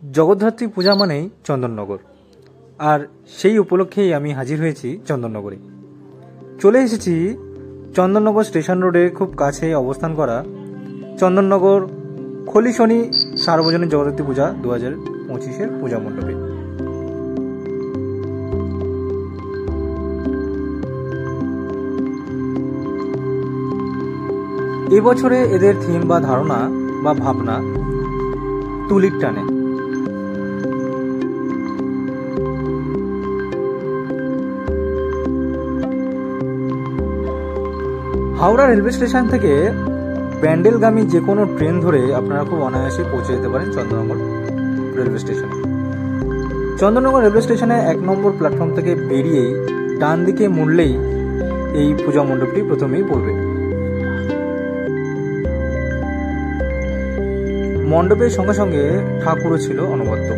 জগদ্ধাত্রী পূজা মানেই চন্দননগর, আর সেই উপলক্ষেই আমি হাজির হয়েছি চন্দননগরে। চলে এসেছি চন্দননগর স্টেশন রোডে খুব কাছে অবস্থান করা চন্দননগর খলি শনি সার্বজনীন জগদ্ধাত্রী পূজা 2025-এর পূজা মণ্ডপে। এবছরে এদের থিম বা ধারণা বা ভাবনা তুলির টানে। হাওড়া রেলওয়ে স্টেশন থেকে ব্যান্ডেলগামী যে কোনো ট্রেন ধরে আপনারা খুব অনায়াসে পৌঁছে যেতে পারেন চন্দননগর রেলওয়ে স্টেশনে। চন্দননগর রেলওয়ে স্টেশনে 1 নম্বর প্ল্যাটফর্ম থেকে বেরিয়েই ডান দিকে মুড়লেই এই পূজা মণ্ডপটি প্রথমেই পড়বে। মণ্ডপের সঙ্গে সঙ্গে ঠাকুরও ছিল অনবদ্য।